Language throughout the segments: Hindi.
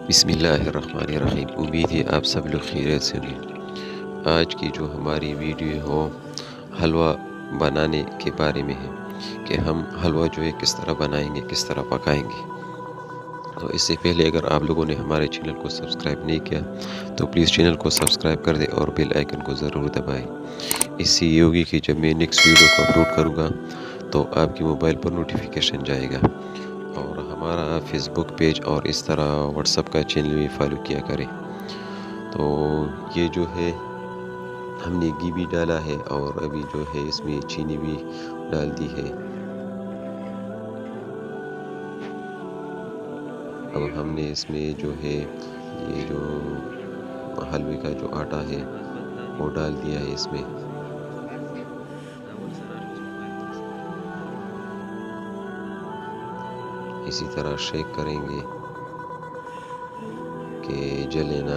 बिस्मिल्लाहिर्रहमानिर्रहीम। उम्मीद है आप सब लोग खैरियत से होंगे। आज की जो हमारी वीडियो है वो हलवा बनाने के बारे में है कि हम हलवा जो है किस तरह बनाएंगे, किस तरह पकाएंगे। तो इससे पहले अगर आप लोगों ने हमारे चैनल को सब्सक्राइब नहीं किया तो प्लीज़ चैनल को सब्सक्राइब कर दें और बेल आइकन को ज़रूर दबाएं। इससे ये होगी कि जब मैं नेक्स्ट वीडियो को अपलोड करूँगा तो आपके मोबाइल पर नोटिफिकेशन जाएगा। और हमारा फेसबुक पेज और इस तरह व्हाट्सअप का चैनल भी फॉलो किया करें। तो ये जो है हमने घी भी डाला है और अभी जो है इसमें चीनी भी डाल दी है। अब हमने इसमें जो है ये जो हलवे का जो आटा है वो डाल दिया है इसमें। इसी तरह शेक करेंगे कि जले ना।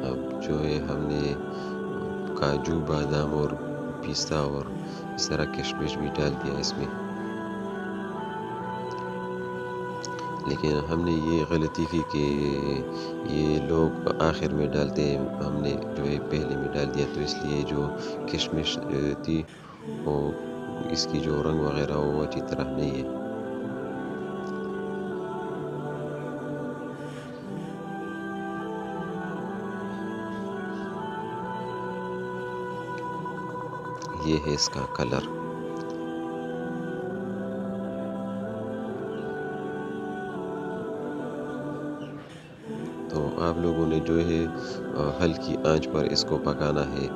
अब जो है हमने काजू, बादाम और पिस्ता और इस तरह किशमिश भी डाल दिया इसमें। लेकिन हमने ये गलती की कि ये लोग आखिर में डालते हैं, हमने जो है पहले में डाल दिया, तो इसलिए जो किशमिश थी वो इसकी जो रंग वगैरह वो अच्छी तरह नहीं है। ये है इसका कलर। तो आप लोगों ने जो है हल्की आंच पर इसको पकाना है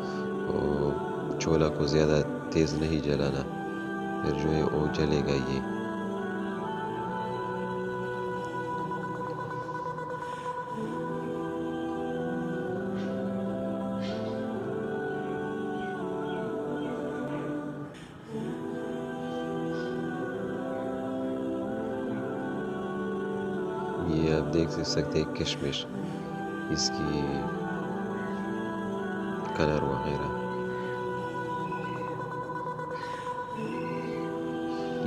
और छोला को ज़्यादा तेज़ नहीं जलाना, फिर जो है वो जलेगा ये आप देख सकते हैं किशमिश, इसकी कलर वगैरह।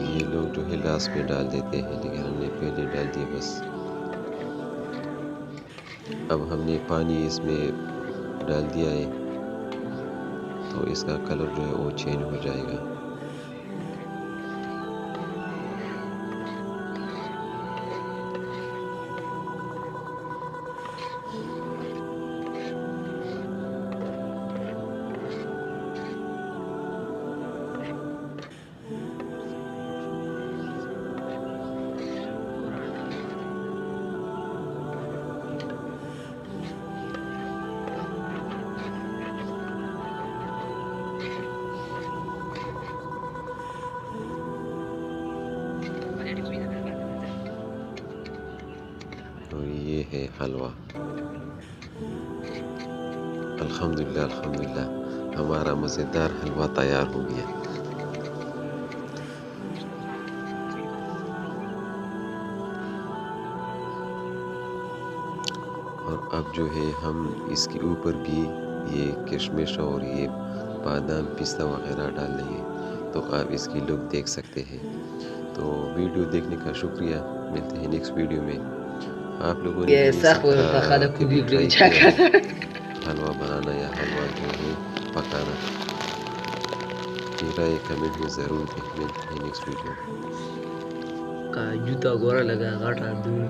ये लोग जो है लास्ट में डाल देते हैं लेकिन हमने पहले डाल दिया बस। अब हमने पानी इसमें डाल दिया है तो इसका कलर जो है वो चेंज हो जाएगा। और ये है हलवा। अल्हम्दुलिल्लाह अल्हम्दुलिल्लाह हमारा मज़ेदार हलवा तैयार हो गया। और अब जो है हम इसके ऊपर भी ये किशमिश और ये बादाम, पिस्ता वगैरह डाल देंगे तो आप इसकी लुक देख सकते हैं। तो वीडियो देखने का शुक्रिया। मिलते हैं नेक्स्ट वीडियो में। आप लोगों ने भी इसी तरह कभी ट्राई किया है हलवा बनाना या हलवा जो है पकाना? मेरा एक कमेंट में ज़रूर दें। मिलते हैं नेक्स्ट वीडियो में। का जूता गोरा लगा घाटा दूर